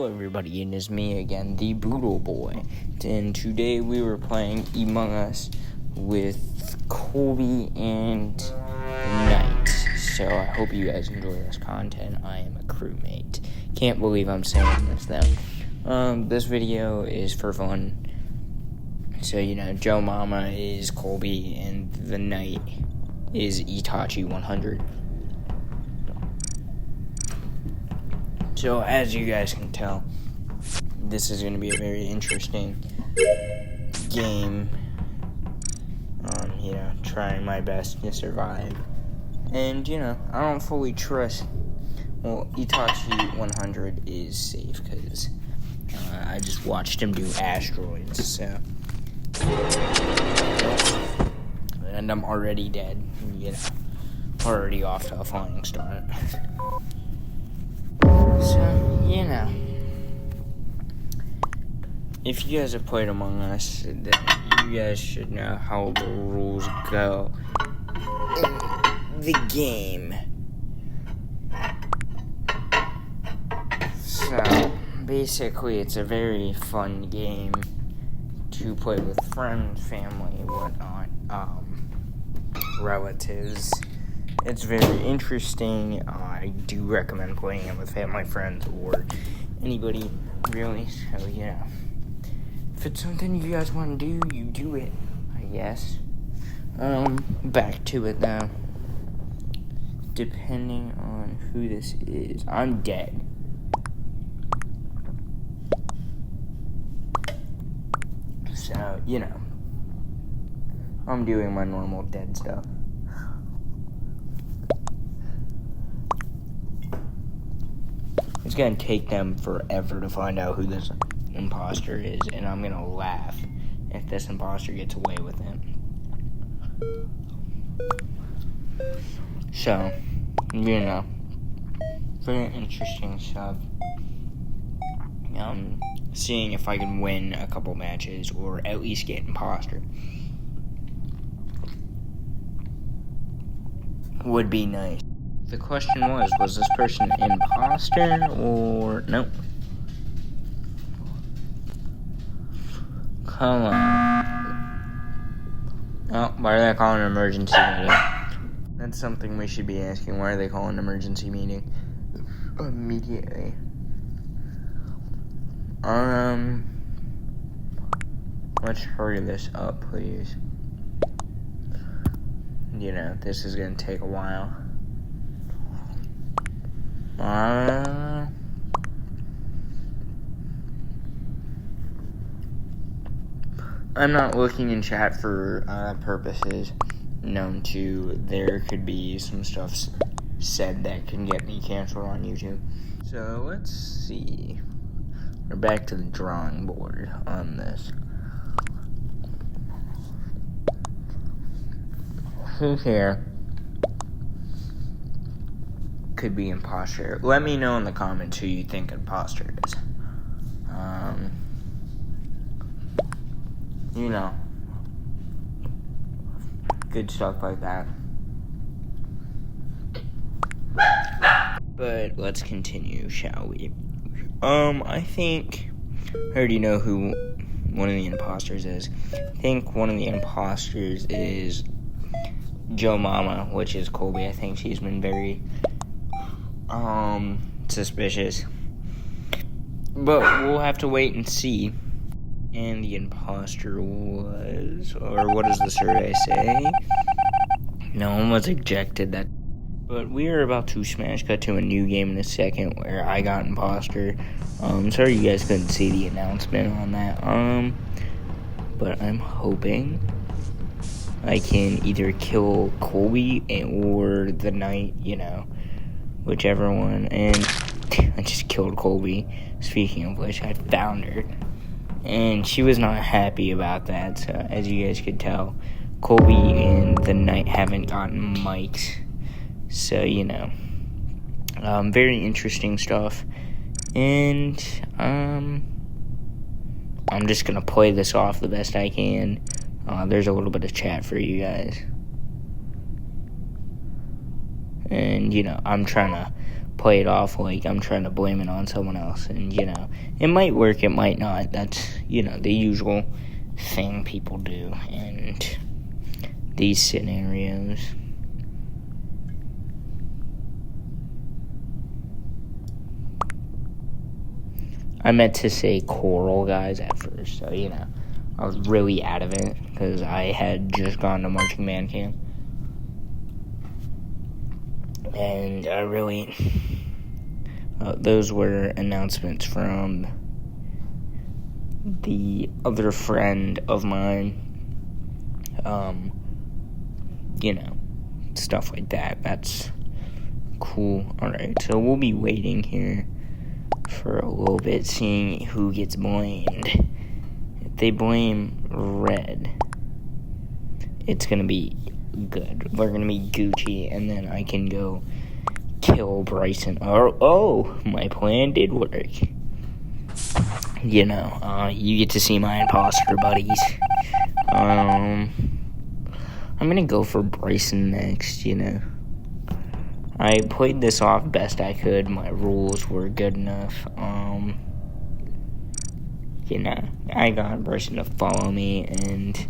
everybody, it is me again, the Boodle Boy, and today we were playing Among Us with Colby and Knight. So I hope you guys enjoy this content. I am a crewmate. Can't believe I'm saying this though. This video is for fun. So, Joe Mama is Colby and the Knight is Itachi 100. So, as you guys can tell, this is going to be a very interesting game. Trying my best to survive. And, I don't fully trust. Well, Itachi 100 is safe because I just watched him do asteroids, so. And I'm already dead, already off to a flying start. So, if you guys have played Among Us, then you guys should know how the rules go in the game. So, basically, it's a very fun game to play with friends, family, whatnot, relatives. It's very interesting. I do recommend playing it with family, friends, or anybody, really. So, if it's something you guys want to do, you do it, I guess. Back to it, though. Depending on who this is, I'm dead. So, I'm doing my normal dead stuff. It's gonna take them forever to find out who this imposter is, and I'm gonna laugh if this imposter gets away with it. So, very interesting stuff. Seeing if I can win a couple matches or at least get imposter would be nice. The question was this person imposter or nope? Come on. Oh, why are they calling an emergency meeting? That's something we should be asking. Why are they calling an emergency meeting immediately? Let's hurry this up, please. This is gonna take a while. I'm not looking in chat for purposes known to. There could be some stuff said that can get me canceled on YouTube. So let's see. We're back to the drawing board on this. Who's here? Could be imposter. Let me know in the comments who you think imposter is. Good stuff like that. But let's continue, shall we? I think I already know who one of the imposters is. I think one of the imposters is Joe Mama, which is Colby. I think she's been very suspicious. But we'll have to wait and see. And the imposter was, or what does the survey say? No one was ejected. But we are about to smash cut to a new game in a second where I got imposter. Sorry you guys couldn't see the announcement on that. But I'm hoping I can either kill Colby or the Knight, whichever one. And I just killed Colby. Speaking of which, I found her. And she was not happy about that. So as you guys could tell, Colby and the Knight haven't gotten mics. So, very interesting stuff. And, I'm just gonna play this off the best I can. There's a little bit of chat for you guys. And, I'm trying to play it off like I'm trying to blame it on someone else. And, it might work, it might not. That's, the usual thing people do in these scenarios. I meant to say coral, guys, at first. So, I was really out of it because I had just gone to marching band camp. And I really... those were announcements from the other friend of mine. Stuff like that. That's cool. Alright, so we'll be waiting here for a little bit, seeing who gets blamed. If they blame Red, it's gonna be good. We're gonna be Gucci, and then I can go kill Bryson. Oh, my plan did work. You get to see my imposter buddies. I'm gonna go for Bryson next, I played this off best I could. My rules were good enough. I got Bryson to follow me, and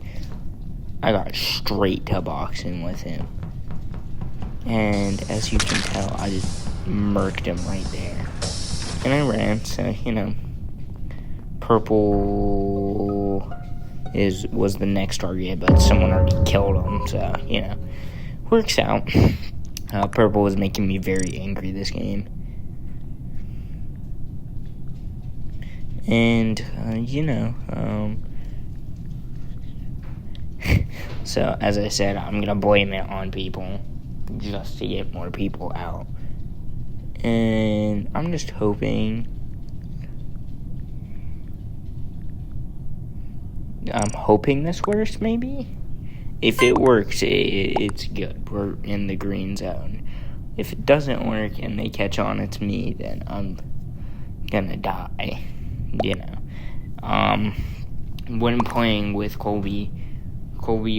I got straight to boxing with him. And as you can tell, I just murked him right there. And I ran, so, Purple was the next target, but someone already killed him, so, works out. Purple was making me very angry this game. And, so, as I said, I'm gonna blame it on people just to get more people out. And I'm just hoping... I'm hoping this works, maybe? If it works, it's good. We're in the green zone. If it doesn't work and they catch on it's me, then I'm gonna die. When playing with Colby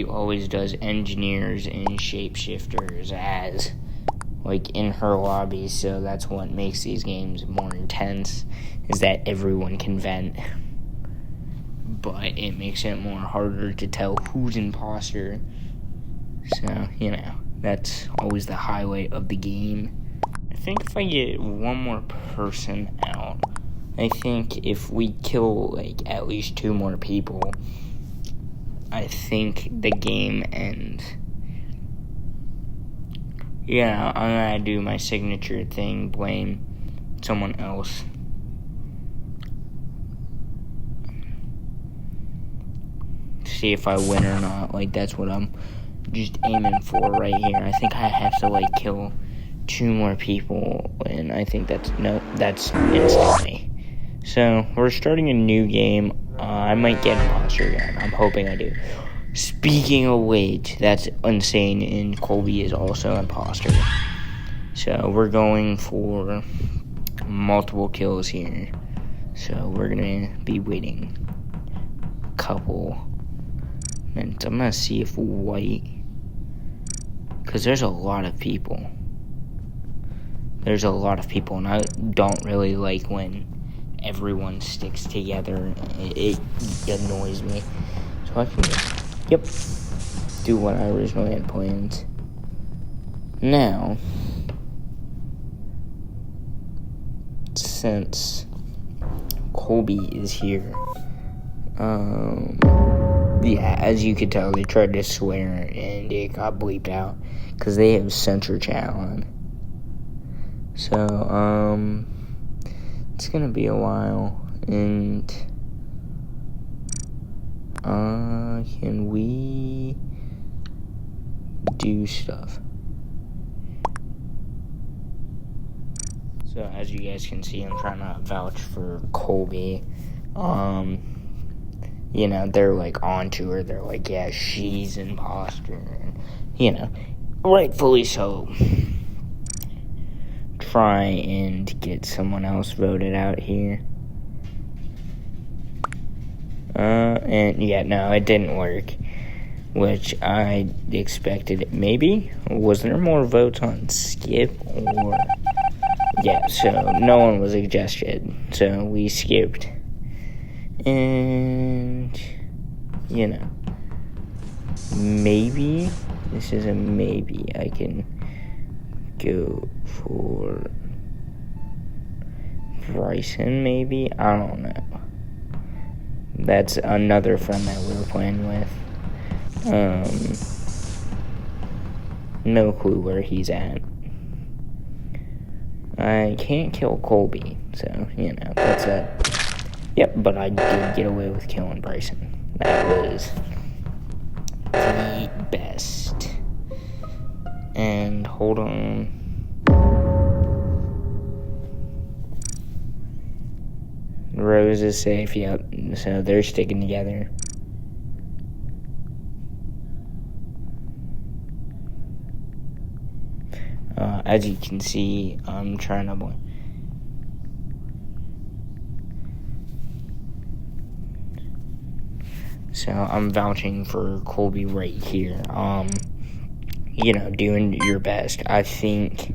always does engineers and shapeshifters as, in her lobby, so that's what makes these games more intense, is that everyone can vent. But it makes it more harder to tell who's imposter. So, that's always the highlight of the game. I think if I get one more person out, I think if we kill, at least 2 more people, I think the game ends. I'm gonna do my signature thing, blame someone else. See if I win or not. That's what I'm just aiming for right here. I think I have to kill 2 more people, and I think that's instantly. So we're starting a new game. I might get imposter again. I'm hoping I do. Speaking of which, that's insane, and Colby is also imposter. So we're going for multiple kills here. So we're gonna be waiting a couple minutes. I'm gonna see if white, because there's a lot of people. And I don't really like when everyone sticks together. It annoys me. So I can do what I originally had planned. Now, since Colby is here, as you could tell, they tried to swear and it got bleeped out because they have censor chat on. So, it's gonna be a while, and can we do stuff? So as you guys can see, I'm trying to vouch for Colby. They're onto her. They're yeah, she's imposter, and rightfully so. Try and get someone else voted out here. It didn't work, which I expected. Maybe was there more votes on Skip, or yeah, so no one was adjusted, so we skipped. And, maybe, this is a maybe, I can go for Bryson, maybe? I don't know. That's another friend that we were playing with. No clue where he's at. I can't kill Colby, so, that's it. Yep, but I did get away with killing Bryson. That was the best. And, hold on. Rose is safe, yep. So they're sticking together. As you can see, I'm trying to... So I'm vouching for Colby right here. Doing your best. I think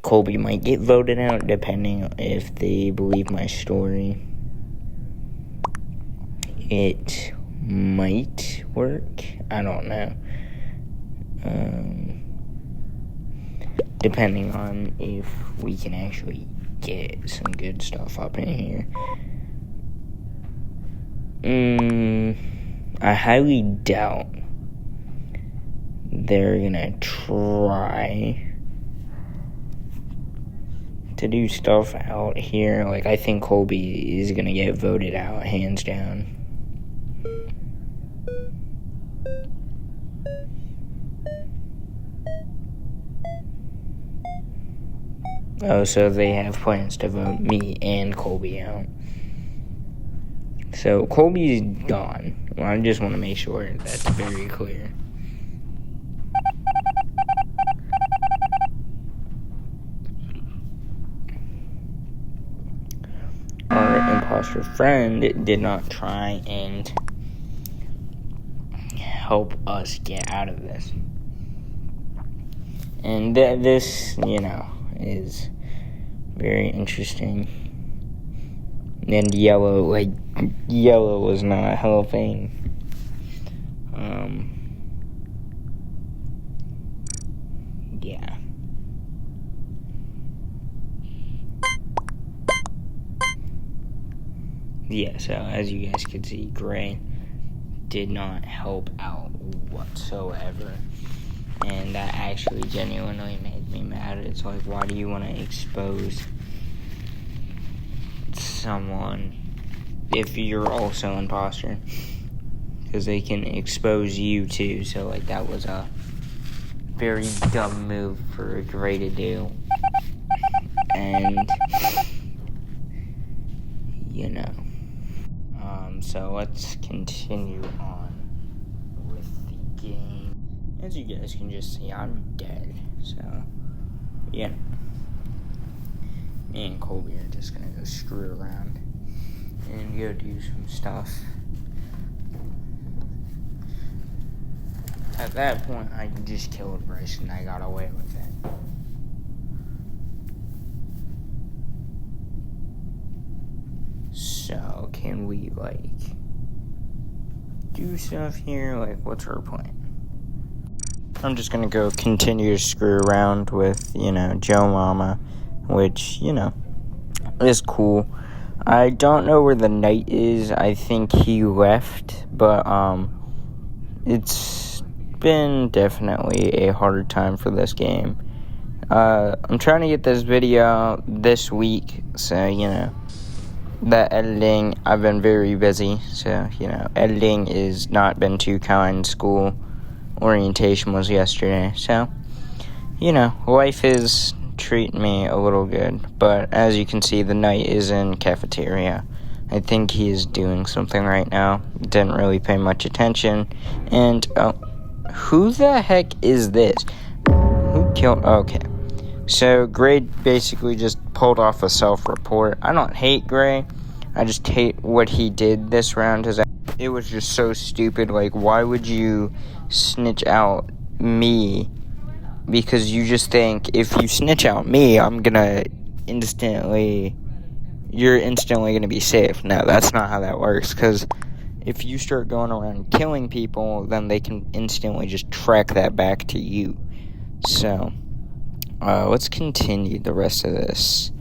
Colby might get voted out depending if they believe my story. It might work. I don't know. Depending on if we can actually get some good stuff up in here. I highly doubt they're gonna try to do stuff out here. Like, I think Colby is gonna get voted out, hands down. Oh, so they have plans to vote me and Colby out. So, Colby's gone. Well, I just want to make sure that's very clear. Our imposter friend did not try and help us get out of this. And this, is very interesting. And yellow was not helping. Yeah. Yeah, so as you guys can see, Gray did not help out whatsoever. And that actually genuinely made me mad. It's like, why do you want to expose someone if you're also an imposter? Because they can expose you too. So, that was a very dumb move for Gray to do. And, so let's continue on with the game. As you guys can just see, I'm dead. So, me and Colby are just gonna go screw around and go do some stuff. At that point, I just killed Bryce and I got away with it. So, can we, do stuff here? What's our plan? I'm just gonna go continue to screw around with, Joe Mama, which, is cool. I don't know where the knight is. I think he left, but, it's been definitely a hard time for this game. I'm trying to get this video out this week, so, the editing, I've been very busy, so, editing has not been too kind. School orientation was yesterday, so, life is treating me a little good, but as you can see, the knight is in cafeteria. I think he is doing something right now. Didn't really pay much attention, and, who the heck is this? Who killed, okay. So, Gray basically just pulled off a self-report. I don't hate Gray. I just hate what he did this round. It was just so stupid. Why would you snitch out me because you just think if you snitch out me, you're instantly gonna be safe. No, that's not how that works, because if you start going around killing people, then they can instantly just track that back to you. So, let's continue the rest of this.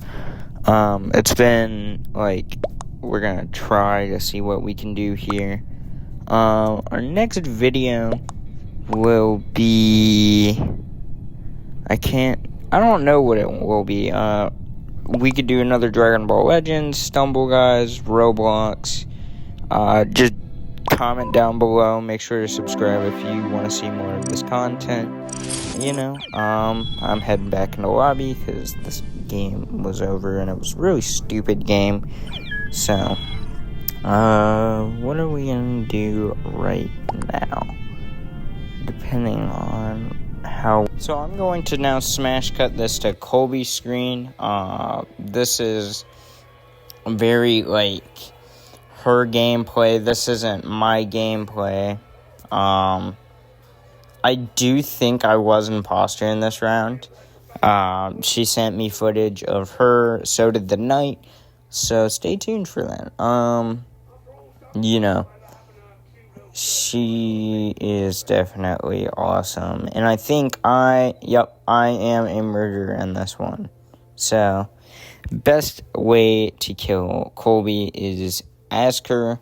It's been, we're gonna try to see what we can do here. Our next video will be, I don't know what it will be. We could do another Dragon Ball Legends, Stumble Guys, Roblox. Just comment down below. Make sure to subscribe if you want to see more of this content. I'm heading back in the lobby because this game was over and it was a really stupid game. So, what are we gonna do right now? Depending on how. So I'm going to now smash cut this to Colby's screen. This is very, her gameplay. This isn't my gameplay. I do think I was imposter in this round. She sent me footage of her, so did the Knight. So stay tuned for that. She is definitely awesome. And I think I am a murderer in this one. So, best way to kill Colby is ask her,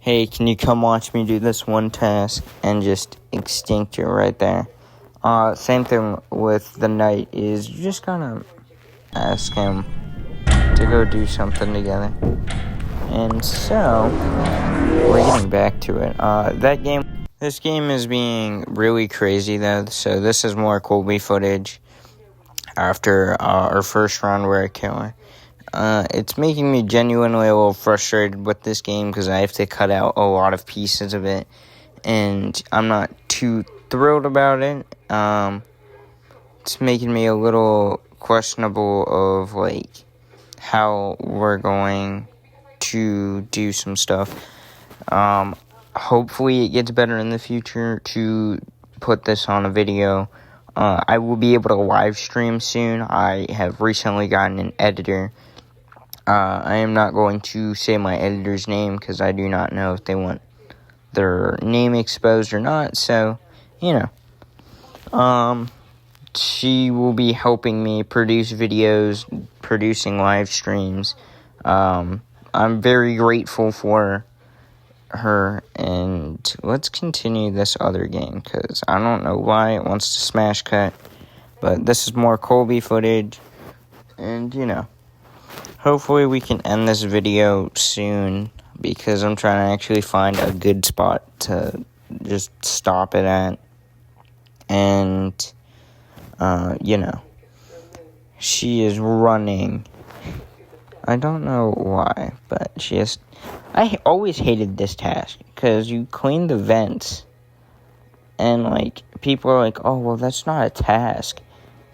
hey, can you come watch me do this one task, and just extinct her right there. Same thing with the Knight, is you just gotta ask him to go do something together. And so, we're getting back to it. This game is being really crazy though, so this is more Colby footage after our first round where I kill her. It's making me genuinely a little frustrated with this game because I have to cut out a lot of pieces of it, and I'm not too thrilled about it. It's making me a little questionable of, how we're going to do some stuff. Hopefully it gets better in the future to put this on a video. I will be able to live stream soon. I have recently gotten an editor. I am not going to say my editor's name because I do not know if they want their name exposed or not. So, she will be helping me produce videos, producing live streams. I'm very grateful for her, and let's continue this other game because I don't know why it wants to smash cut, but this is more Colby footage, and hopefully we can end this video soon because I'm trying to actually find a good spot to just stop it at. And she is running. I don't know why, but I always hated this task because you clean the vents and people are like, oh, well, that's not a task.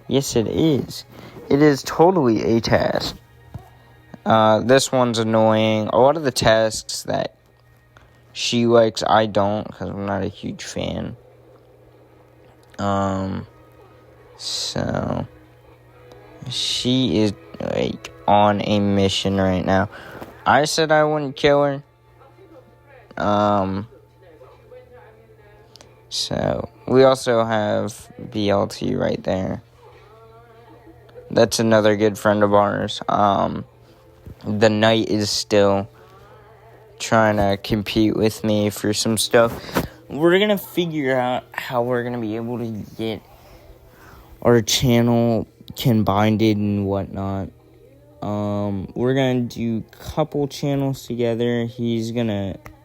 Yes, it is. It is totally a task. This one's annoying. A lot of the tasks that she likes, I don't, because I'm not a huge fan. So she is on a mission right now. I said I wouldn't kill her. So we also have BLT right there. That's another good friend of ours. The Knight is still trying to compete with me for some stuff. We're gonna figure out how we're gonna be able to get our channel combined and whatnot. We're gonna do couple channels together.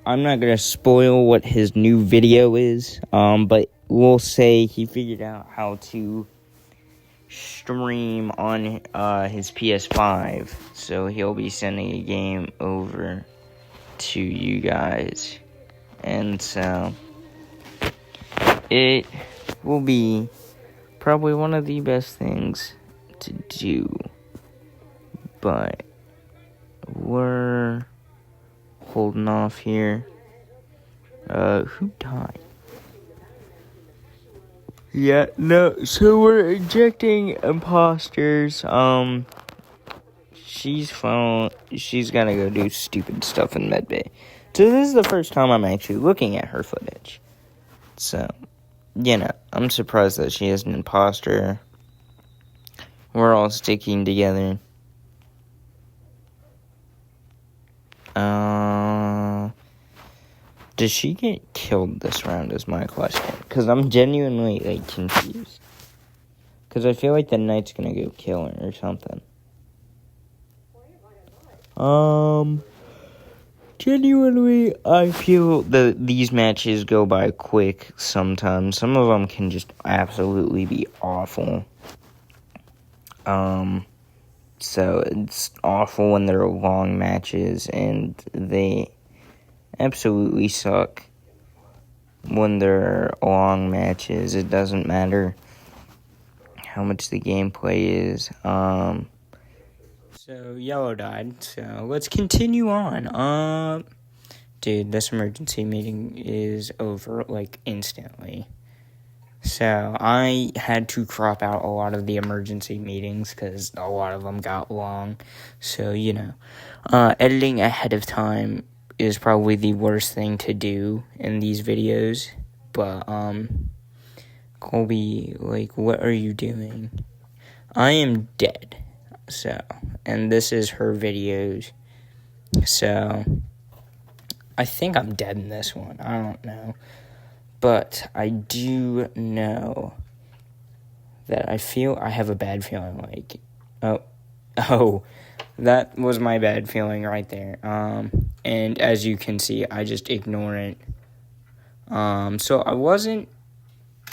I'm not gonna spoil what his new video is, but we'll say he figured out how to stream on his PS5, so he'll be sending a game over to you guys, and so it will be probably one of the best things to do, but we're holding off here. Who died? Yeah, no, so we're injecting imposters. She's gonna go do stupid stuff in medbay. So this is the first time I'm actually looking at her footage. So, I'm surprised that she is an imposter. We're all sticking together. Does she get killed this round is my question. Because I'm genuinely, confused. Because I feel like the knight's gonna go kill her or something. Genuinely, I feel that these matches go by quick sometimes. Some of them can just absolutely be awful. So it's awful when they're long matches, and they absolutely suck when they're long matches. It doesn't matter how much the gameplay is. So yellow died, so let's continue on. Dude, this emergency meeting is over, instantly. So I had to crop out a lot of the emergency meetings because a lot of them got long. So, editing ahead of time is probably the worst thing to do in these videos. But, Colby, what are you doing? I am dead. So, and this is her videos. So, I think I'm dead in this one. I don't know. But I do know that I have a bad feeling, oh, that was my bad feeling right there. And as you can see, I just ignore it. So I wasn't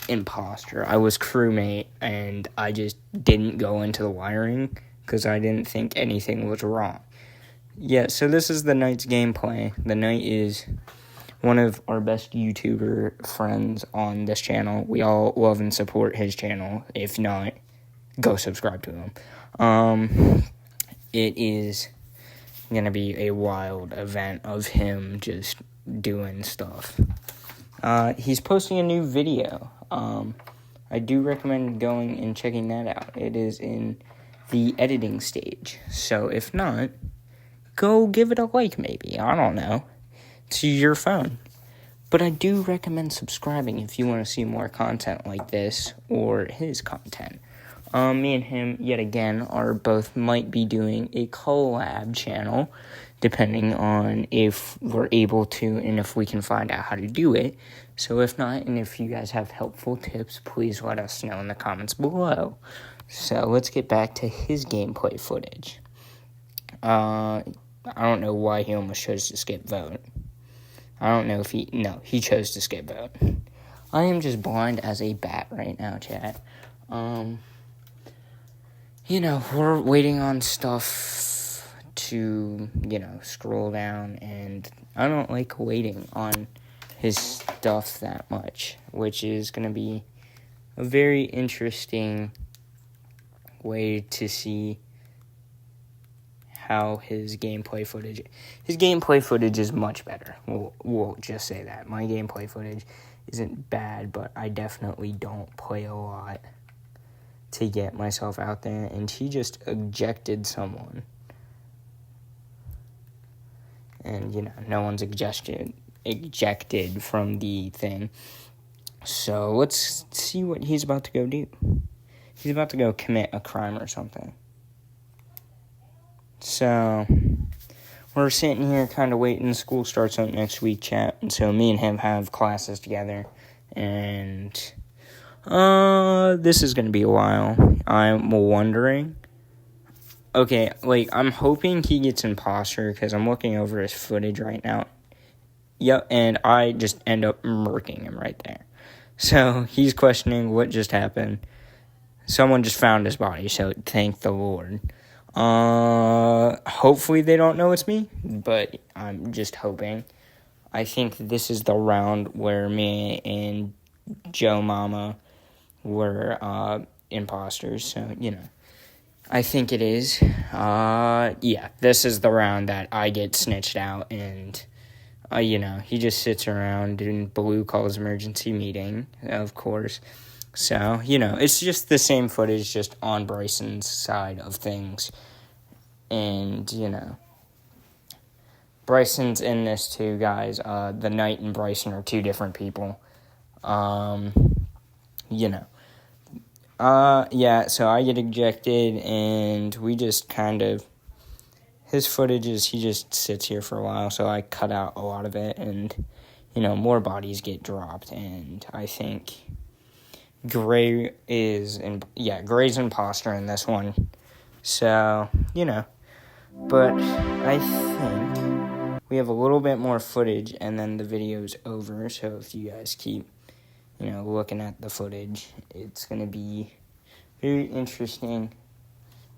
imposter. I was crewmate, and I just didn't go into the wiring because I didn't think anything was wrong. Yeah, so this is the Knight's gameplay. The Knight is one of our best YouTuber friends on this channel. We all love and support his channel. If not, go subscribe to him. It is gonna be a wild event of him just doing stuff. He's posting a new video. I do recommend going and checking that out. It is in the editing stage. So if not, go give it a like maybe. I don't know. To your phone. But I do recommend subscribing if you want to see more content like this or his content. Me and him, yet again, might be doing a collab channel, depending on if we're able to and if we can find out how to do it. So if not, and if you guys have helpful tips, please let us know in the comments below. So let's get back to his gameplay footage. I don't know why he almost chose to skip vote. I don't know if he chose to skip vote. I am just blind as a bat right now, chat. We're waiting on stuff to, scroll down, and I don't like waiting on his stuff that much, which is going to be a very interesting way to see how his gameplay footage is much better. We'll just say that. My gameplay footage isn't bad, but I definitely don't play a lot to get myself out there, and he just ejected someone. And, no one's ejected from the thing. So let's see what he's about to go do. He's about to go commit a crime or something. So, we're sitting here kind of waiting. School starts up next week, chat. And so me and him have classes together. And, this is going to be a while. I'm wondering. Okay, I'm hoping he gets imposter because I'm looking over his footage right now. Yep, and I just end up murking him right there. So, he's questioning what just happened. Someone just found his body, so thank the Lord. Hopefully they don't know it's me, but I'm just hoping. I think this is the round where me and Joe Mama were, imposters, so, I think it is. Yeah, this is the round that I get snitched out, and, he just sits around and Blue calls emergency meeting, of course. So, it's just the same footage, just on Bryson's side of things. And, Bryson's in this too, guys. The Knight and Bryson are two different people. Yeah, so I get ejected, and we just kind of, his footage is, he just sits here for a while, so I cut out a lot of it, and, more bodies get dropped, and I think Gray is, Gray's imposter in this one, so, but I think we have a little bit more footage, and then the video's over, so if you guys keep, looking at the footage, it's going to be very interesting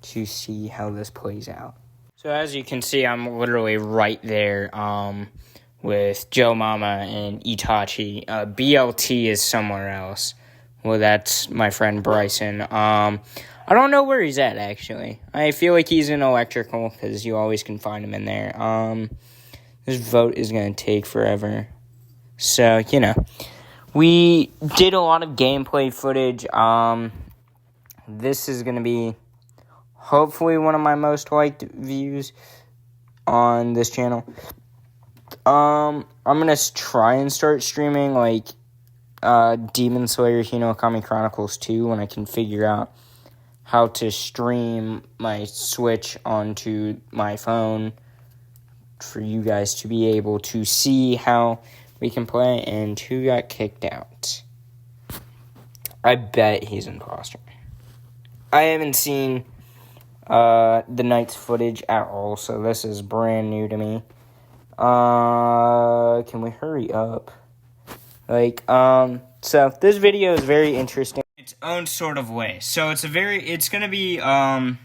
to see how this plays out. So as you can see, I'm literally right there, with Joe Mama and Itachi. BLT is somewhere else. Well, that's my friend Bryson. I don't know where he's at, actually. I feel like he's in electrical, because you always can find him in there. This vote is going to take forever. So, we did a lot of gameplay footage. This is going to be hopefully one of my most liked views on this channel. I'm going to try and start streaming, Demon Slayer Hinokami Chronicles 2 when I can figure out how to stream my Switch onto my phone for you guys to be able to see how we can play and who got kicked out. I bet he's an imposter. I haven't seen the Knight's footage at all, so this is brand new to me. Can we hurry up? So this video is very interesting. Its own sort of way. So it's gonna be, I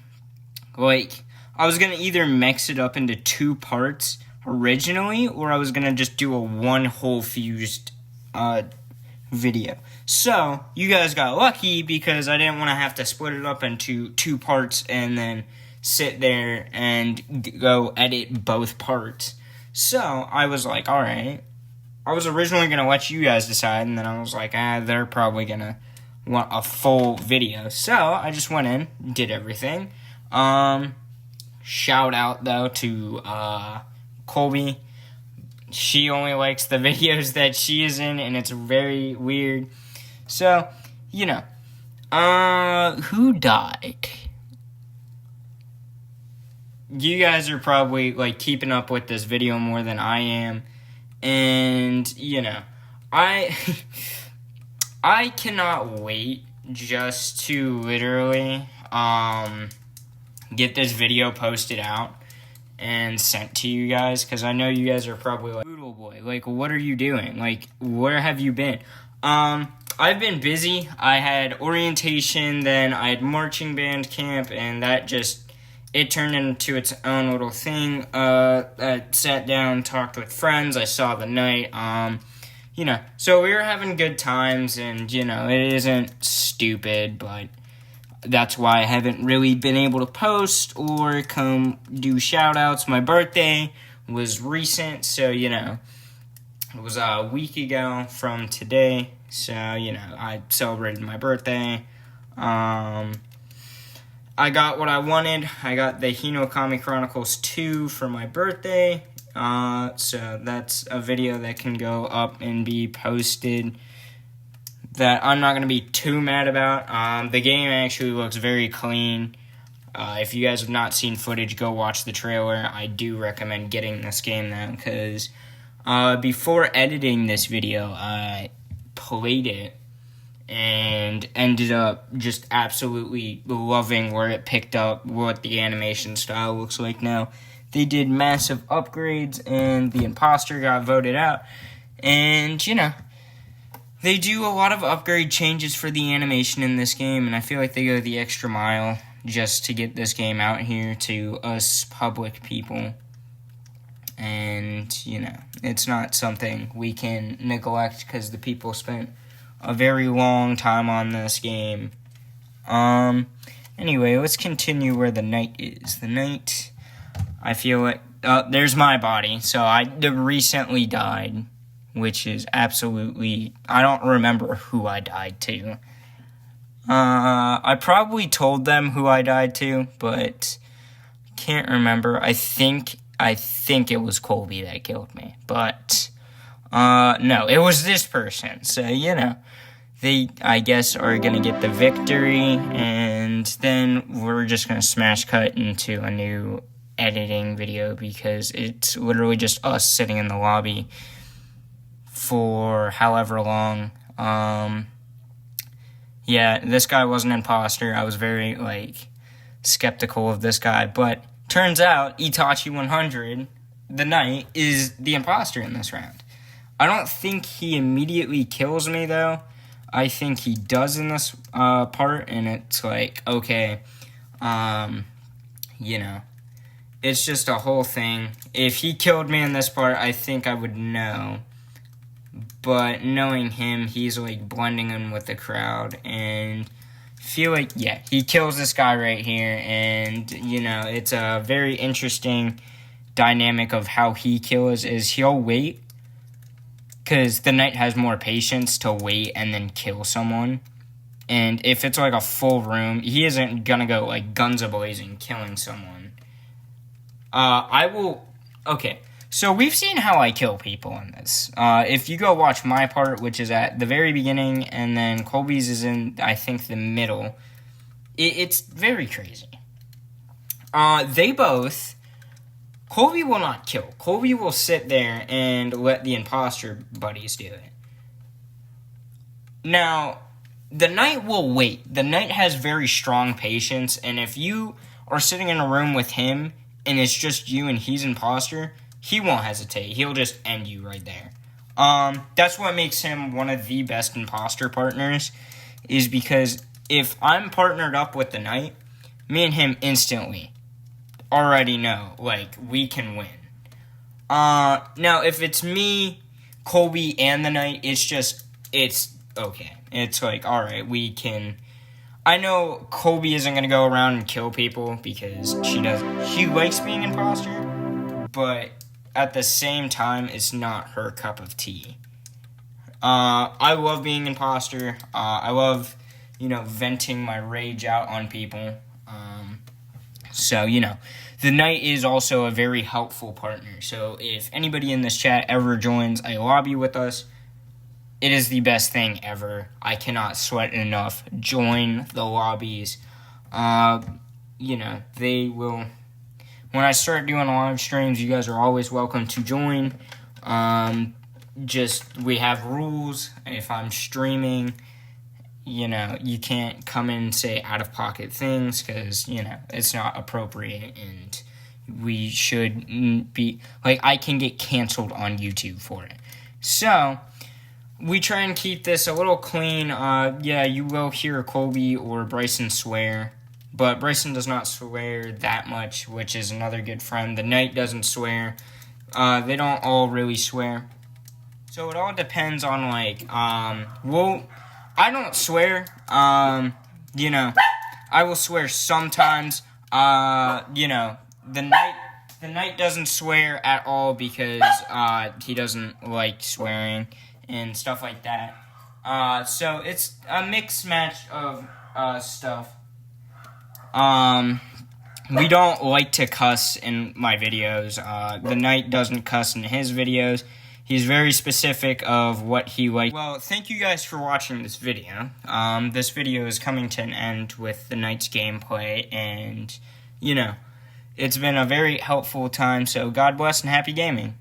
was gonna either mix it up into two parts originally, or I was gonna just do a one whole fused, video. So, you guys got lucky, because I didn't want to have to split it up into two parts and then sit there and go edit both parts. So, I was like, alright. I was originally going to let you guys decide, and then I was like, they're probably going to want a full video. So, I just went in, did everything. Shout out, though, to Colby. She only likes the videos that she is in, and it's very weird. So, who died? You guys are probably, keeping up with this video more than I am. And, I cannot wait just to literally, get this video posted out and sent to you guys, because I know you guys are probably like, Boodle Boy, what are you doing? Where have you been? I've been busy. I had orientation, then I had marching band camp, and that it turned into its own little thing. I sat down, talked with friends, I saw the Knight, so we were having good times, and, it isn't stupid, but that's why I haven't really been able to post or come do shout-outs. My birthday was recent, so, it was a week ago from today, so, I celebrated my birthday. I got what I wanted. I got the Hinokami Chronicles 2 for my birthday, so that's a video that can go up and be posted that I'm not going to be too mad about. The game actually looks very clean. If you guys have not seen footage, go watch the trailer. I do recommend getting this game now, because before editing this video, I played it and ended up just absolutely loving where it picked up, what the animation style looks like now. They did massive upgrades, and the imposter got voted out. And, they do a lot of upgrade changes for the animation in this game, and I feel like they go the extra mile just to get this game out here to us public people. And, it's not something we can neglect, because the people spent a very long time on this game. Anyway, let's continue where the Knight is. The Knight, I feel like, there's my body. So I recently died, which is absolutely, I don't remember who I died to. I probably told them who I died to, but can't remember. I think it was Colby that killed me, but no, it was this person. So they, I guess, are gonna get the victory, and then we're just gonna smash cut into a new editing video because it's literally just us sitting in the lobby for however long. Yeah, this guy was an imposter. I was very, skeptical of this guy, but turns out Itachi 100, the knight, is the imposter in this round. I don't think he immediately kills me, though. I think he does in this part, and it's okay, it's just a whole thing. If he killed me in this part, I think I would know. But knowing him, he's blending in with the crowd, and feel he kills this guy right here, and it's a very interesting dynamic of how he kills. Is he'll wait because the knight has more patience to wait and then kill someone, and if it's a full room, he isn't gonna go guns a-blazing killing someone. Okay. So we've seen how I kill people in this. If you go watch my part, which is at the very beginning, and then Colby's is in, I think, the middle, it's very crazy. Colby will not kill. Colby will sit there and let the imposter buddies do it. Now, the knight will wait. The knight has very strong patience, and if you are sitting in a room with him, and it's just you and he's imposter, he won't hesitate. He'll just end you right there. That's what makes him one of the best imposter partners, is because if I'm partnered up with the knight, me and him instantly already know, we can win. Now, if it's me, Colby, and the knight, it's okay. It's alright, we can... I know Colby isn't going to go around and kill people because she likes being imposter, but at the same time, it's not her cup of tea. I love being imposter. I love, venting my rage out on people. So, the knight is also a very helpful partner. So if anybody in this chat ever joins a lobby with us, it is the best thing ever. I cannot sweat enough. Join the lobbies. They will... When I start doing live streams, you guys are always welcome to join. We have rules. If I'm streaming, you can't come in and say out-of-pocket things because, it's not appropriate, and we should be... I can get canceled on YouTube for it. So, we try and keep this a little clean. You will hear Colby or Bryson swear. But Bryson does not swear that much, which is another good friend. The knight doesn't swear. They don't all really swear. So it all depends on, I don't swear. I will swear sometimes. The knight doesn't swear at all because he doesn't like swearing and stuff like that. So it's a mixed match of stuff. We don't like to cuss in my videos. The knight doesn't cuss in his videos. He's very specific of what he likes. Well, thank you guys for watching this video. This video is coming to an end with the knight's gameplay, and, it's been a very helpful time, so God bless and happy gaming.